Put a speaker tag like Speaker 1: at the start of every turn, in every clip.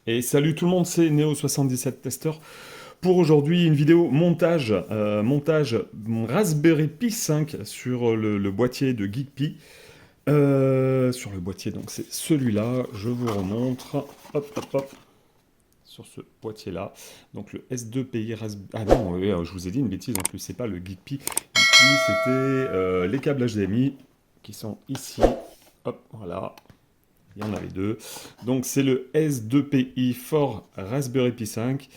Speaker 1: Et salut tout le monde, c'est Neo77 Tester. Pour aujourd'hui, une vidéo montage mon Raspberry Pi 5 sur le boîtier de Geekpy. Sur le boîtier, donc c'est celui-là, je vous remontre. Hop, hop, hop, sur ce boîtier-là. Donc le S2PI Raspberry... Ah non, je vous ai dit une bêtise en plus, c'est pas le Geekpy. Geekpy, c'était les câbles HDMI qui sont ici. Hop, voilà. Il y en avait deux. Donc c'est le S2PI for Raspberry Pi 5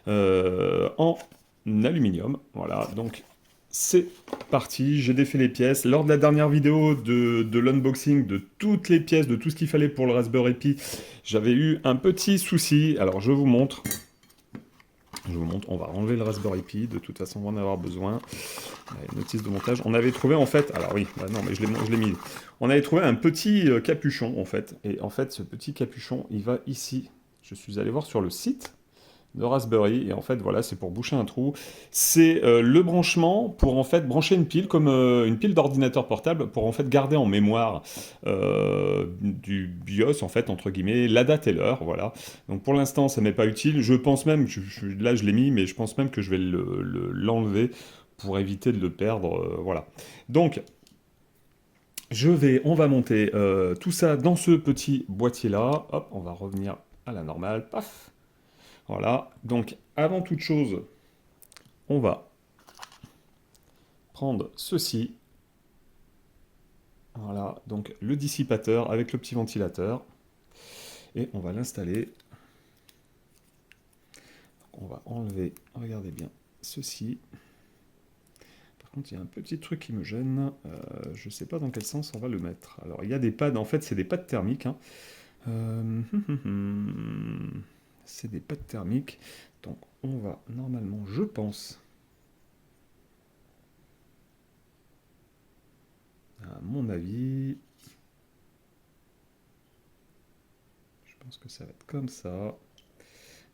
Speaker 1: en aluminium. Voilà, donc c'est parti. J'ai défait les pièces. Lors de la dernière vidéo de l'unboxing de toutes les pièces, de tout ce qu'il fallait pour le Raspberry Pi, j'avais eu un petit souci. Alors je vous montre. Je vous montre, on va enlever le Raspberry Pi, de toute façon on va en avoir besoin. Notice de montage. On avait trouvé en fait, alors oui, bah non mais je l'ai mis. On avait trouvé un petit capuchon en fait. Et en fait ce petit capuchon, il va ici. Je suis allé voir sur le site de Raspberry et en fait voilà, c'est pour boucher un trou. C'est le branchement pour en fait brancher une pile comme une pile d'ordinateur portable pour en fait garder en mémoire du BIOS en fait entre guillemets la date et l'heure, voilà. Donc pour l'instant ça m'est pas utile. Je pense même, là je l'ai mis, mais je pense même que je vais l'enlever pour éviter de le perdre, voilà. Donc on va monter tout ça dans ce petit boîtier là. Hop, on va revenir à la normale. Paf. Voilà, donc avant toute chose, on va prendre ceci. Voilà, donc le dissipateur avec le petit ventilateur. Et on va l'installer. On va enlever, regardez bien, ceci. Par contre, il y a un petit truc qui me gêne. Je ne sais pas dans quel sens on va le mettre. Alors, il y a des pads, en fait, c'est des pads thermiques. Hein. Euh, c'est des pads thermiques. Donc, on va normalement, je pense, à mon avis, je pense que ça va être comme ça.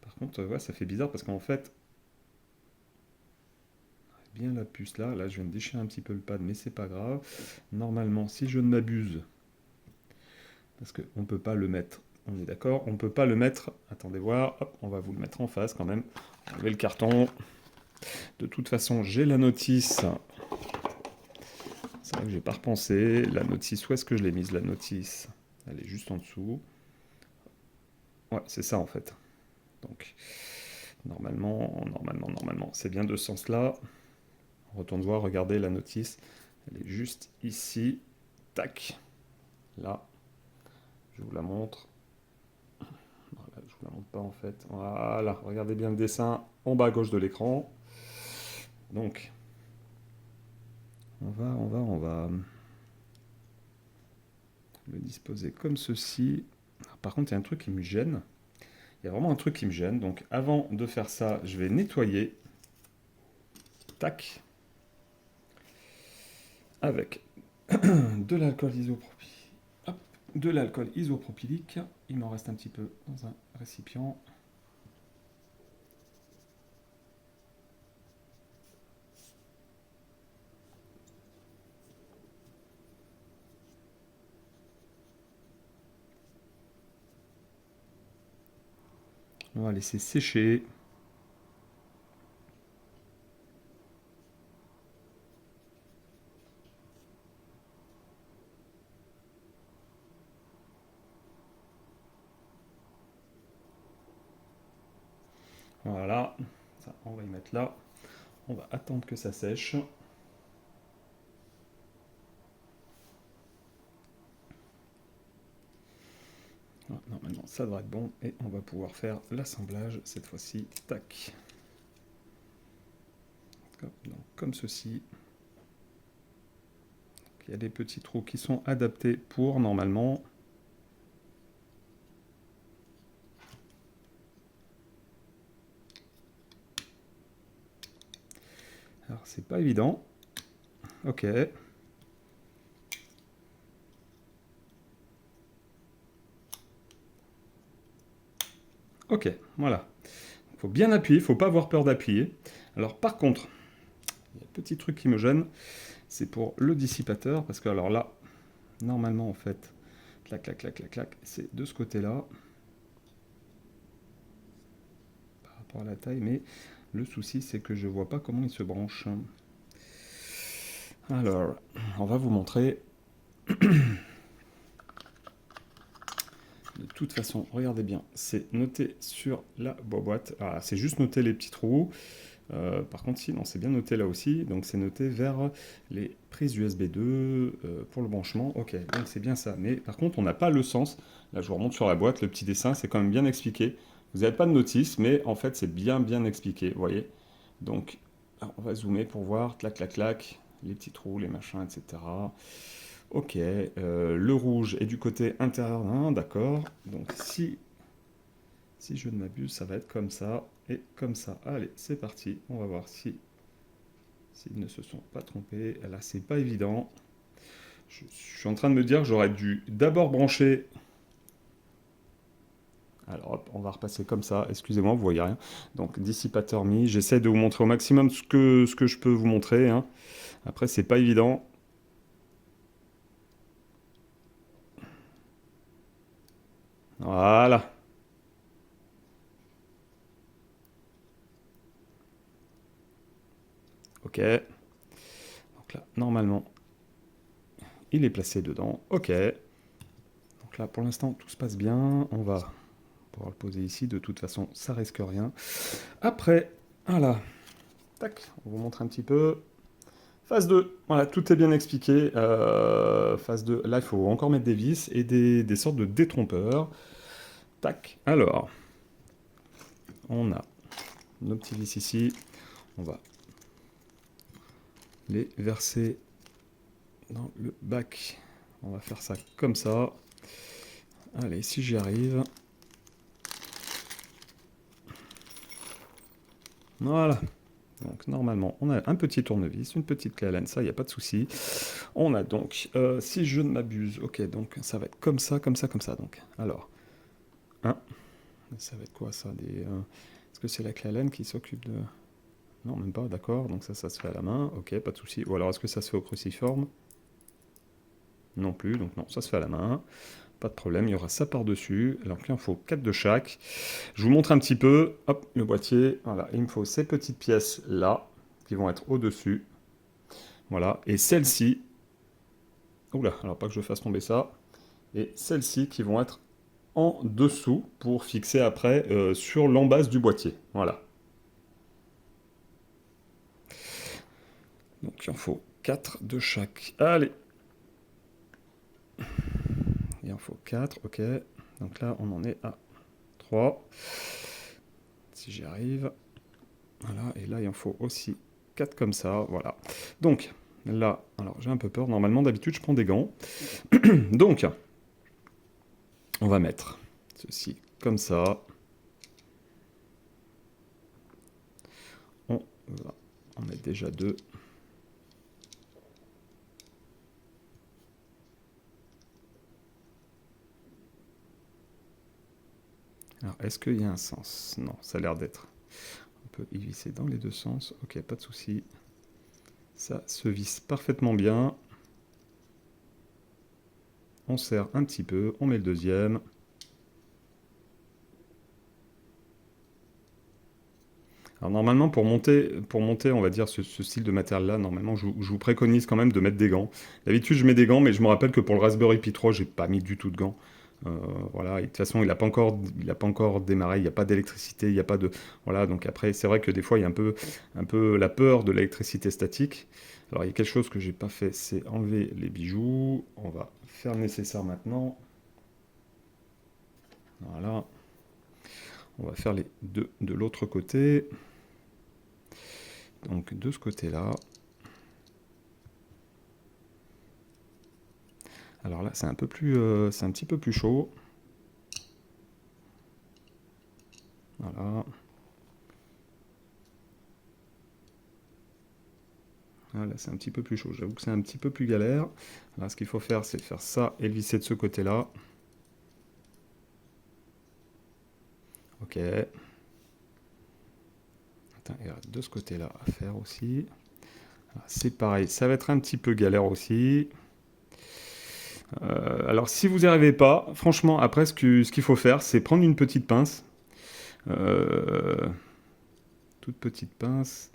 Speaker 1: Par contre, ouais, ça fait bizarre parce qu'en fait, bien la puce là, je viens de déchirer un petit peu le pad, mais c'est pas grave. Normalement, si je ne m'abuse, parce qu'on ne peut pas le mettre, on est d'accord, on ne peut pas le mettre, attendez voir, hop, on va vous le mettre en face quand même. Enlever le carton. De toute façon, j'ai la notice. C'est vrai que j'ai pas repensé. La notice, où est-ce que je l'ai mise la notice? Elle est juste en dessous. Ouais, c'est ça en fait. Donc, normalement, c'est bien de ce sens-là. On retourne voir, regardez la notice. Elle est juste ici. Tac. Là. Je vous la montre. Voilà, je vous la montre pas en fait. Voilà, regardez bien le dessin en bas à gauche de l'écran. Donc, on va le disposer comme ceci. Par contre, il y a un truc qui me gêne. Il y a vraiment un truc qui me gêne. Donc, avant de faire ça, je vais nettoyer. Tac. Avec de l'alcool isopropylique. Hop, de l'alcool isopropylique. Il m'en reste un petit peu dans un récipient. On va laisser sécher. Voilà. Ça, on va y mettre là. On va attendre que ça sèche. Voilà, normalement, ça devrait être bon. Et on va pouvoir faire l'assemblage cette fois-ci. Tac. Donc, comme ceci. Il y a des petits trous qui sont adaptés pour normalement. Alors c'est pas évident. Ok. Ok, voilà. Il faut bien appuyer, il ne faut pas avoir peur d'appuyer. Alors par contre, il y a un petit truc qui me gêne, c'est pour le dissipateur, parce que alors là, normalement en fait, clac, clac, clac, clac, clac, c'est de ce côté-là. rapport à la taille, mais le souci c'est que je vois pas comment il se branche. Alors, on va vous montrer. De toute façon, regardez bien, c'est noté sur la boîte. Ah, c'est juste noté les petits trous. Par contre, si, non, c'est bien noté là aussi. Donc, c'est noté vers les prises USB 2 pour le branchement. Ok, donc c'est bien ça. Mais par contre, on n'a pas le sens. Là, je vous remonte sur la boîte. Le petit dessin, c'est quand même bien expliqué. Vous n'avez pas de notice, mais en fait, c'est bien expliqué. Vous voyez. Donc, alors, on va zoomer pour voir. Clac, clac, clac. Les petits trous, les machins, etc. Ok, le rouge est du côté intérieur, hein, d'accord. Donc si je ne m'abuse, ça va être comme ça et comme ça. Allez, c'est parti. On va voir si s'ils ne se sont pas trompés. Là, c'est pas évident. Je suis en train de me dire que j'aurais dû d'abord brancher. Alors hop, on va repasser comme ça. Excusez-moi, vous voyez rien. Donc dissipateur mis. J'essaie de vous montrer au maximum ce que je peux vous montrer, hein. Après, c'est pas évident. Voilà. Ok. Donc là, normalement, il est placé dedans. Ok. Donc là, pour l'instant, tout se passe bien. On va pouvoir le poser ici. De toute façon, ça risque rien. Après, voilà. Tac, on vous montre un petit peu. Phase 2. Voilà, tout est bien expliqué. Phase 2. Là, il faut encore mettre des vis et des sortes de détrompeurs. Tac. Alors, on a nos petits vis ici. On va les verser dans le bac. On va faire ça comme ça. Allez, si j'y arrive. Voilà. Donc normalement, on a un petit tournevis, une petite clé Allen, ça, il n'y a pas de souci. On a donc, si je ne m'abuse, ok, donc ça va être comme ça, comme ça, comme ça. Donc, alors, ça va être quoi ça est-ce que c'est la clé Allen qui s'occupe de... Non, même pas, d'accord, donc ça se fait à la main, ok, pas de souci. Ou alors, est-ce que ça se fait au cruciforme? Non plus, donc non, ça se fait à la main. Pas de problème, il y aura ça par-dessus. Alors il en faut 4 de chaque. Je vous montre un petit peu, hop, le boîtier. Voilà, il me faut ces petites pièces-là, qui vont être au-dessus. Voilà, et celles-ci, oula, alors pas que je fasse tomber ça, et celles-ci qui vont être en dessous pour fixer après sur l'embase du boîtier. Voilà. Donc il en faut 4 de chaque. Allez. Il en faut 4, ok. Donc là, on en est à 3. Si j'y arrive. Voilà, et là, il en faut aussi 4 comme ça, voilà. Donc, là, alors j'ai un peu peur. Normalement, d'habitude, je prends des gants. Donc, on va mettre ceci comme ça. On va en mettre déjà 2. Alors, est-ce qu'il y a un sens? Non, ça a l'air d'être. On peut y visser dans les deux sens. Ok, pas de souci. Ça se visse parfaitement bien. On serre un petit peu, on met le deuxième. Alors normalement, pour monter, on va dire, ce style de matériel-là, normalement, je vous préconise quand même de mettre des gants. D'habitude, je mets des gants, mais je me rappelle que pour le Raspberry Pi 3, j'ai pas mis du tout de gants. Voilà, et de toute façon, il n'a pas encore démarré, il n'y a pas d'électricité, il n'y a pas de... Voilà, donc après, c'est vrai que des fois, il y a un peu la peur de l'électricité statique. Alors, il y a quelque chose que j'ai pas fait, c'est enlever les bijoux. On va faire le nécessaire maintenant. Voilà. On va faire les deux de l'autre côté. Donc de ce côté-là. Alors là, c'est un petit peu plus chaud. Voilà. Voilà, c'est un petit peu plus chaud. J'avoue que c'est un petit peu plus galère. Là, ce qu'il faut faire, c'est faire ça et le visser de ce côté-là. Ok. Attends, il y a de ce côté-là à faire aussi. C'est pareil, ça va être un petit peu galère aussi. Alors si vous n'y arrivez pas, franchement, après ce qu'il faut faire, c'est prendre une petite pince. toute petite pince.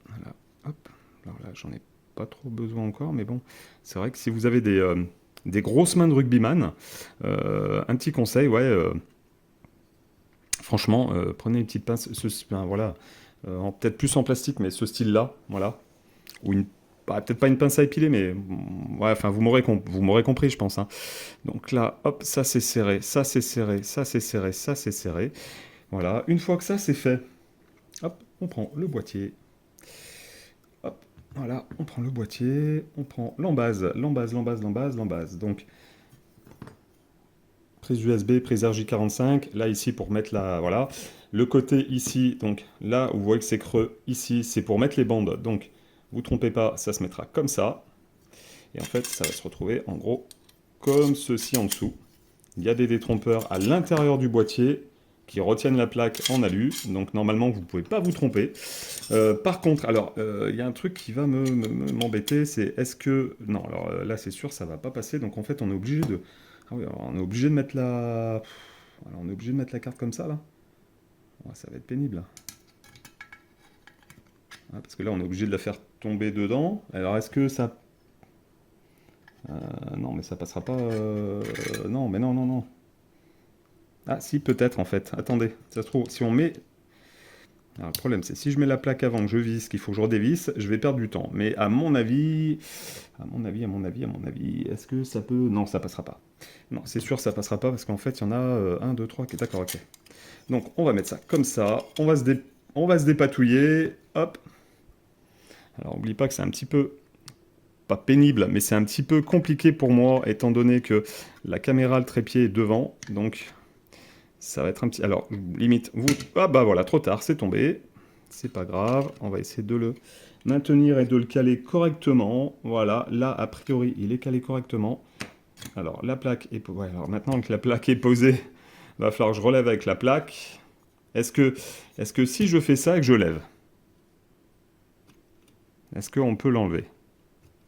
Speaker 1: Voilà, hop. Alors là, j'en ai pas trop besoin encore, mais bon, c'est vrai que si vous avez des grosses mains de rugbyman, un petit conseil, ouais, franchement, prenez une petite pince, ben, voilà, peut-être plus en plastique, mais ce style-là, voilà, ou une, peut-être pas une pince à épiler, mais ouais, enfin, vous m'aurez compris, je pense, hein. Donc là, hop, ça c'est serré, ça c'est serré, ça c'est serré, ça c'est serré. Voilà, une fois que ça c'est fait, hop, on prend le boîtier. Hop, voilà, on prend le boîtier, on prend l'embase, l'embase, l'embase, l'embase, l'embase. Donc, prise USB, prise RJ45, là ici pour mettre la... Voilà. Le côté ici, donc là où vous voyez que c'est creux, ici c'est pour mettre les bandes. Donc, vous trompez pas, ça se mettra comme ça. Et en fait, ça va se retrouver en gros comme ceci en dessous. Il y a des détrompeurs à l'intérieur du boîtier qui retiennent la plaque en alu, donc normalement vous ne pouvez pas vous tromper. Par contre, alors, il y a un truc qui va m'embêter, c'est est-ce que... Non, alors là c'est sûr, ça va pas passer, donc en fait on est obligé de... Ah oui, alors, on est obligé de mettre la... Alors, on est obligé de mettre la carte comme ça, là. Ouais, ça va être pénible, là. Ah, parce que là on est obligé de la faire tomber dedans. Alors est-ce que ça... non, mais ça passera pas... Non, mais non, non, non. Ah si, peut-être en fait. Attendez, ça se trouve, si on met... Alors, le problème, c'est si je mets la plaque avant que je visse, qu'il faut que je redévisse, je vais perdre du temps. Mais à mon avis, est-ce que ça peut... Non, ça passera pas. Non, c'est sûr, ça passera pas parce qu'en fait, il y en a 1, 2, 3... D'accord, ok. Donc, on va mettre ça comme ça. On va se dépatouiller. Hop. Alors, n'oublie pas que c'est un petit peu... Pas pénible, mais c'est un petit peu compliqué pour moi, étant donné que la caméra, le trépied est devant. Donc, ça va être un petit... Alors, limite, vous... Ah bah voilà, trop tard, c'est tombé. C'est pas grave, on va essayer de le maintenir et de le caler correctement. Voilà, là, a priori, il est calé correctement. Alors, la plaque est... Ouais, alors maintenant que la plaque est posée, il va falloir que je relève avec la plaque. Est-ce que si je fais ça et que je lève, est-ce qu'on peut l'enlever?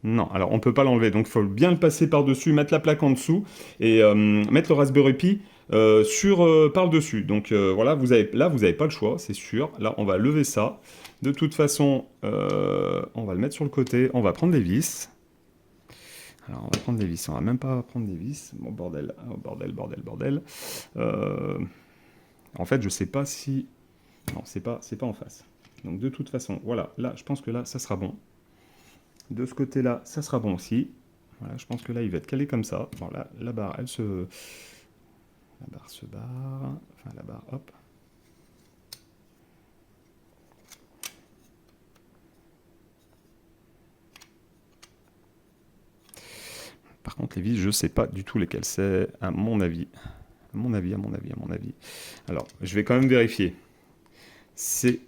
Speaker 1: Non, alors on ne peut pas l'enlever, donc il faut bien le passer par-dessus, mettre la plaque en dessous et mettre le Raspberry Pi par-dessus. Donc voilà, là vous n'avez pas le choix, c'est sûr. Là on va lever ça. De toute façon, on va le mettre sur le côté, on va prendre des vis. Alors on va prendre des vis, on va même pas prendre des vis. Bon bordel, oh, bordel, bordel, bordel. Euh, En fait je sais pas si... Non, c'est pas en face. Donc de toute façon, voilà, là je pense que là ça sera bon. De ce côté-là, ça sera bon aussi. Voilà, je pense que là, il va être calé comme ça. Bon, là, la barre, elle se... La barre se barre. Enfin, la barre, hop. Par contre, les vis, je ne sais pas du tout lesquelles c'est, à mon avis. À mon avis. Alors, je vais quand même vérifier. C'est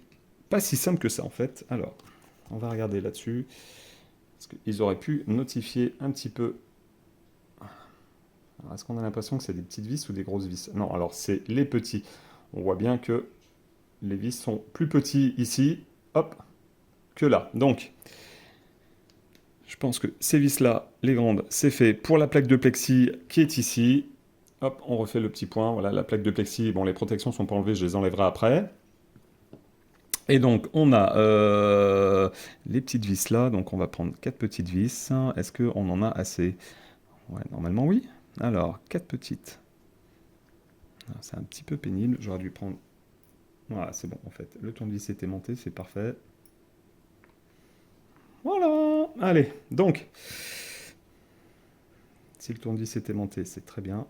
Speaker 1: pas si simple que ça, en fait. Alors, on va regarder là-dessus. Parce qu'ils auraient pu notifier un petit peu. Est-ce qu'on a l'impression que c'est des petites vis ou des grosses vis? Non, alors c'est les petits. On voit bien que les vis sont plus petits ici, hop, que là. Donc, je pense que ces vis-là, les grandes, c'est fait pour la plaque de plexi qui est ici. Hop, on refait le petit point. Voilà, la plaque de plexi, bon, les protections sont pas enlevées, je les enlèverai après. Et donc, on a les petites vis là. Donc, on va prendre 4 petites vis. Est-ce qu'on en a assez? Ouais, normalement, oui. Alors, 4 petites. C'est un petit peu pénible. J'aurais dû prendre... Voilà, c'est bon, en fait. Le tournevis était monté, c'est parfait. Voilà. Allez, donc... Si le tournevis était monté, c'est très bien.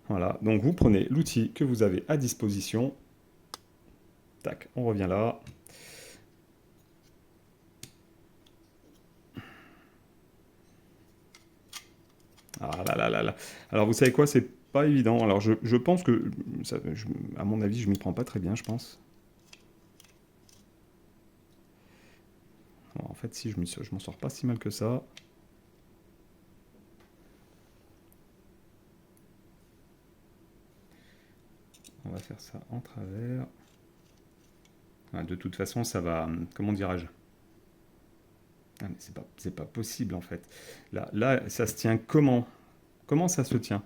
Speaker 1: Voilà, donc vous prenez l'outil que vous avez à disposition. Tac, on revient là. Ah là là là là. Alors vous savez quoi, c'est pas évident. Alors je pense que, à mon avis, je m'y prends pas très bien, je pense. Alors, en fait, si je m'en sors pas si mal que ça. On va faire ça en travers. Ah, de toute façon, ça va... Comment dirais-je? Ah, mais c'est pas possible, en fait. Là, ça se tient comment? Comment ça se tient?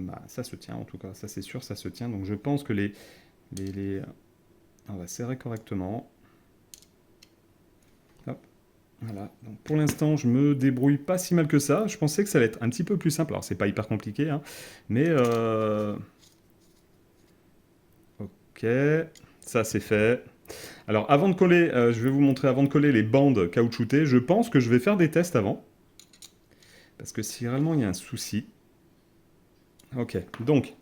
Speaker 1: bah, ça se tient en tout cas, ça c'est sûr, ça se tient. Donc je pense que on va serrer correctement. Hop, voilà. Donc pour l'instant, je me débrouille pas si mal que ça. Je pensais que ça allait être un petit peu plus simple. Alors c'est pas hyper compliqué, hein, mais ok, ça c'est fait. Alors avant de coller, je vais vous montrer avant de coller les bandes caoutchoutées. Je pense que je vais faire des tests avant, parce que si réellement il y a un souci. Ok, donc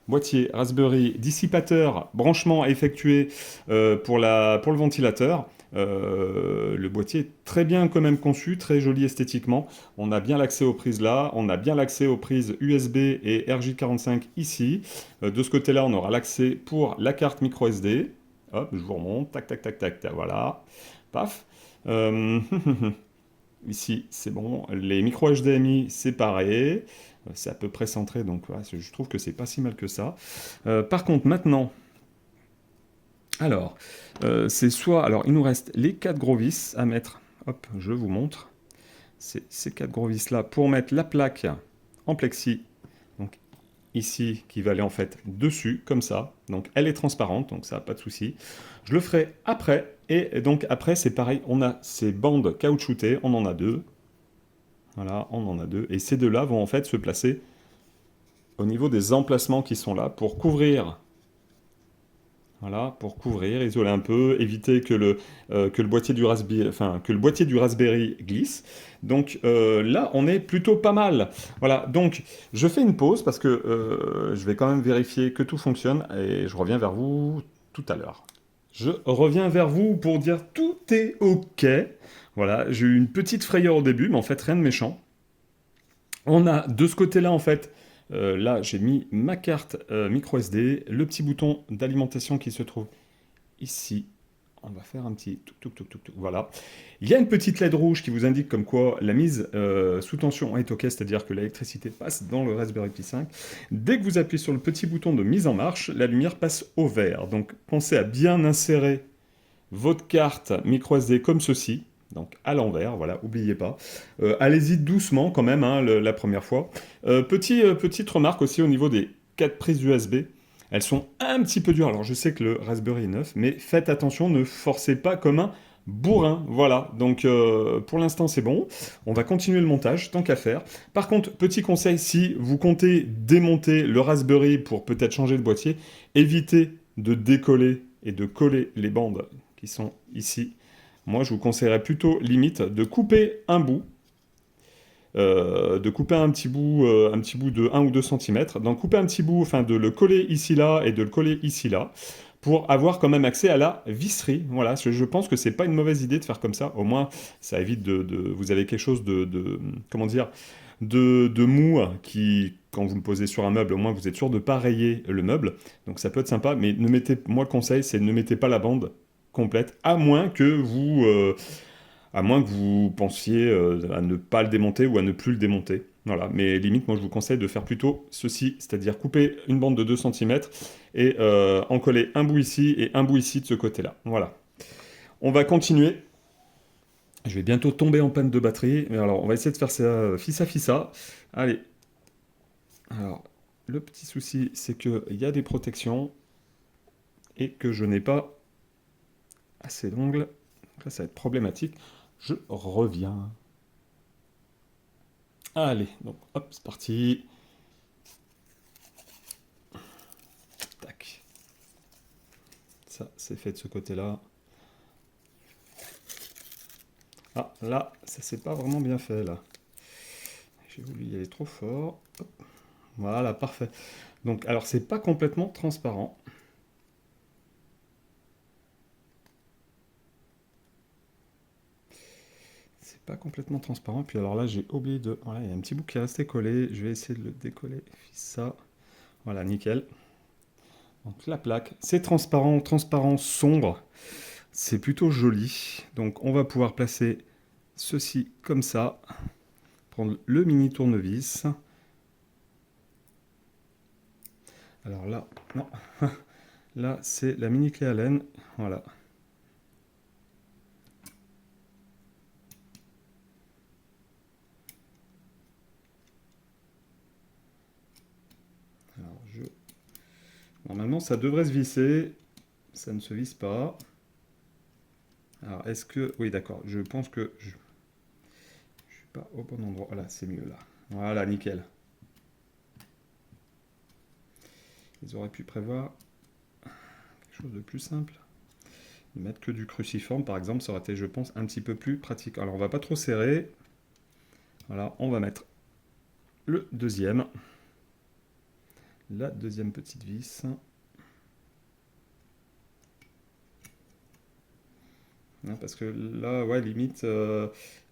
Speaker 1: boîtier Raspberry, dissipateur, branchement effectué pour le ventilateur. Le boîtier est très bien quand même conçu, très joli esthétiquement. On a bien l'accès aux prises là, on a bien l'accès aux prises USB et RJ45 ici. De ce côté-là, on aura l'accès pour la carte micro SD. Hop, je vous remonte, tac, tac, tac, tac, tac, voilà. Paf. Euh, Ici, c'est bon. Les micros HDMI, c'est pareil. C'est à peu près centré, donc ouais, je trouve que c'est pas si mal que ça. Par contre, maintenant, alors, c'est soit... Alors, il nous reste les 4 gros vis à mettre. Hop, je vous montre. C'est ces 4 gros vis-là pour mettre la plaque en plexi. Donc, ici, qui va aller en fait dessus, comme ça. Donc, elle est transparente, donc ça n'a pas de souci. Je le ferai après. Et donc, après, c'est pareil. On a ces bandes caoutchoutées. On en a 2. Voilà, on en a 2. Et ces deux-là vont en fait se placer au niveau des emplacements qui sont là pour couvrir. Voilà, pour couvrir, isoler un peu, éviter que le boîtier du Raspberry, enfin, que le boîtier du Raspberry glisse. Donc là, on est plutôt pas mal. Voilà, donc je fais une pause parce que je vais quand même vérifier que tout fonctionne et je reviens vers vous tout à l'heure. Je reviens vers vous pour dire tout est OK. Voilà, j'ai eu une petite frayeur au début, mais en fait rien de méchant. On a de ce côté-là, en fait, là, j'ai mis ma carte micro SD, le petit bouton d'alimentation qui se trouve ici. On va faire un petit touc, voilà. Il y a une petite LED rouge qui vous indique comme quoi la mise sous tension est OK, c'est-à-dire que l'électricité passe dans le Raspberry Pi 5. Dès que vous appuyez sur le petit bouton de mise en marche, la lumière passe au vert. Donc pensez à bien insérer votre carte micro SD comme ceci, donc à l'envers, voilà, oubliez pas. Allez-y doucement quand même, hein, la première fois. Petite remarque aussi au niveau des 4 prises USB, elles sont un petit peu dures. Alors je sais que le Raspberry est neuf, mais faites attention, ne forcez pas comme un bourrin. Voilà, donc pour l'instant c'est bon. On va continuer le montage, tant qu'à faire. Par contre, petit conseil, si vous comptez démonter le Raspberry pour peut-être changer le boîtier, évitez de décoller et de coller les bandes qui sont ici. Moi, je vous conseillerais plutôt, limite, de couper un bout, de couper un petit bout de 1 ou 2 cm, d'en couper un petit bout, enfin de le coller ici là et de le coller ici là, pour avoir quand même accès à la visserie. Voilà, je pense que c'est pas une mauvaise idée de faire comme ça. Au moins, ça évite vous avez quelque chose comment dire, de mou qui, quand vous le posez sur un meuble, au moins vous êtes sûr de pas rayer le meuble. Donc ça peut être sympa, mais moi le conseil, c'est ne mettez pas la bande complète, à moins que vous pensiez à ne pas le démonter ou à ne plus le démonter. Voilà, mais limite, moi je vous conseille de faire plutôt ceci, c'est-à-dire couper une bande de 2 cm et en coller un bout ici et un bout ici de ce côté-là. Voilà. On va continuer. Je vais bientôt tomber en panne de batterie. Mais alors, on va essayer de faire ça fissa fissa. Allez. Alors, le petit souci, c'est qu'il y a des protections et que je n'ai pas assez d'ongles. Donc là, ça va être problématique. Je reviens. Allez, donc hop, c'est parti. Tac. Ça, c'est fait de ce côté-là. Ah, là, ça s'est pas vraiment bien fait, là. J'ai voulu y aller trop fort. Hop. Voilà, parfait. Donc, alors, c'est pas complètement transparent. C'est pas complètement transparent. Puis alors là, j'ai oublié de... Voilà, il y a un petit bout qui est resté collé. Je vais essayer de le décoller. Ça. Voilà, nickel. Donc, la plaque. C'est transparent, transparent sombre. C'est plutôt joli. Donc, on va pouvoir placer ceci comme ça. Prendre le mini tournevis. Alors là, non. Là, c'est la mini clé Allen. Voilà. Normalement, ça devrait se visser. Ça ne se visse pas. Alors, est-ce que... Oui, d'accord. Je pense que je suis pas au bon endroit. Voilà, c'est mieux là. Voilà, nickel. Ils auraient pu prévoir quelque chose de plus simple. Mettre que du cruciforme, par exemple, ça aurait été, je pense, un petit peu plus pratique. Alors, on va pas trop serrer. Voilà, on va mettre le deuxième. La deuxième petite vis. Hein, parce que là, ouais, limite,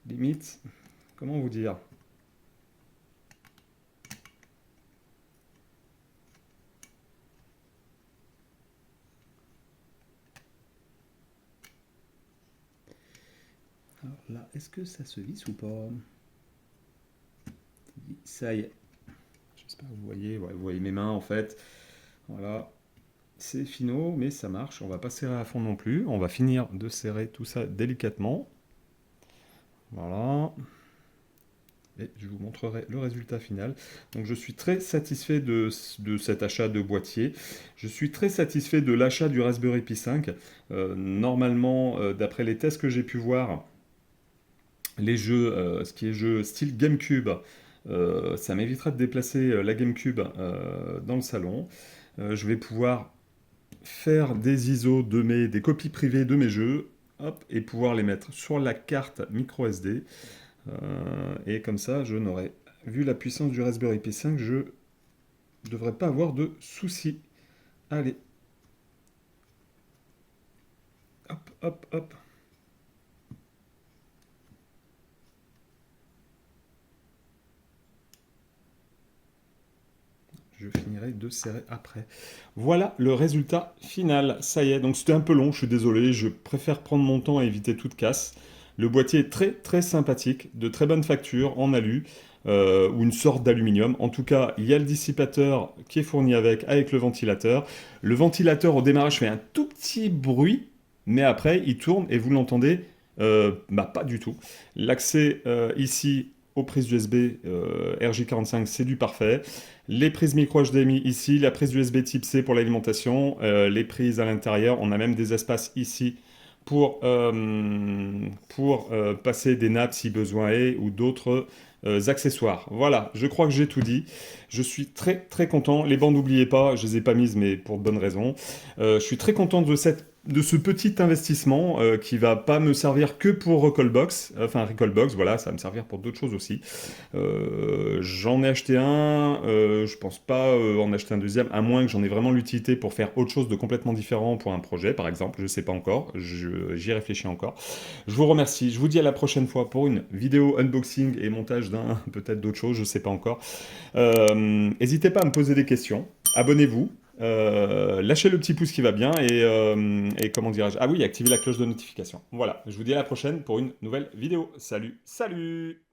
Speaker 1: limite, comment vous dire? Alors là, est-ce que ça se visse ou pas? Ça y est. J'espère que vous voyez, ouais, vous voyez mes mains en fait. Voilà, c'est finaux, mais ça marche. On va pas serrer à fond non plus. On va finir de serrer tout ça délicatement. Voilà. Et je vous montrerai le résultat final. Donc je suis très satisfait de cet achat de boîtier. Je suis très satisfait de l'achat du Raspberry Pi 5. Normalement, d'après les tests que j'ai pu voir, les jeux, ce qui est jeu style GameCube, ça m'évitera de déplacer la GameCube dans le salon. Je vais pouvoir faire des ISO des copies privées de mes jeux, hop, et pouvoir les mettre sur la carte micro SD. Et comme ça, je n'aurai, vu la puissance du Raspberry Pi 5, je ne devrais pas avoir de soucis. Allez, hop, hop, hop. Je finirai de serrer après. Voilà le résultat final. Ça y est, donc c'était un peu long, je suis désolé, je préfère prendre mon temps et éviter toute casse. Le boîtier est très très sympathique, de très bonne facture, en alu, ou une sorte d'aluminium. En tout cas, il y a le dissipateur qui est fourni avec le ventilateur. Le ventilateur au démarrage fait un tout petit bruit, mais après il tourne et vous l'entendez pas du tout. L'accès ici aux prises USB RJ45, c'est du parfait. Les prises micro HDMI ici, la prise USB type C pour l'alimentation, les prises à l'intérieur, on a même des espaces ici pour, passer des nappes si besoin est ou d'autres accessoires. Voilà, je crois que j'ai tout dit. Je suis très très content. Les bandes, n'oubliez pas, je les ai pas mises mais pour de bonnes raisons. Je suis très content de ce petit investissement qui va pas me servir que pour Recalbox, voilà, ça va me servir pour d'autres choses aussi. J'en ai acheté un, je pense pas en acheter un deuxième, à moins que j'en ai vraiment l'utilité pour faire autre chose de complètement différent pour un projet, par exemple, je sais pas encore, j'y réfléchis encore. Je vous remercie, je vous dis à la prochaine fois pour une vidéo unboxing et montage d'un, peut-être d'autres choses, je sais pas encore. N'hésitez pas à me poser des questions, abonnez-vous. Lâchez le petit pouce qui va bien et comment dirais-je? Ah oui, activez la cloche de notification. Voilà, je vous dis à la prochaine pour une nouvelle vidéo. Salut, salut!